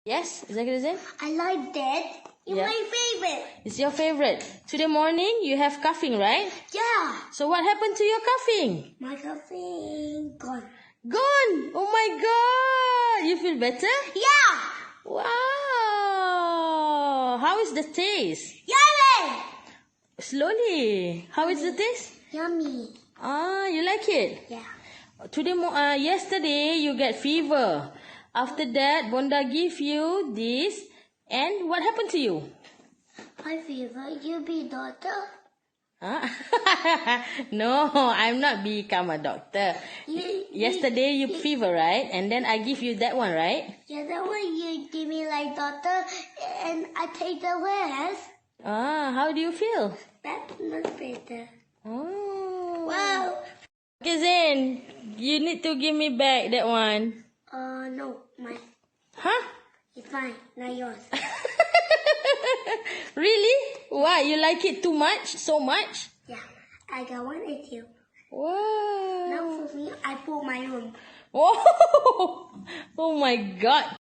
Yes, Zakir Zain? I like that. It's my favorite. It's your favorite. Today morning, you have coughing, right? Yeah. So what happened to your coughing? My coughing gone. Gone! Oh my God! You feel better? Yeah. Wow! How is the taste? Yummy. Slowly. How is the taste? Yummy. Ah, you like it? Yeah. Yesterday you get fever. After that, Bonda give you this. And what happened to you? My fever. You be doctor? Huh? No, I'm not become a doctor. Yesterday you fever, right? And then I give you that one, right? Yeah, that one you give me like doctor, and I take the rest. Ah, how do you feel? That's much better. Oh. Wow. Okay, Zain, you need to give me back that one. No, mine. Huh? It's fine, not yours. Really? Why? You like it too much? So much? Yeah, I got one at you. Wow. Now for me, I put my room. Oh, oh my God.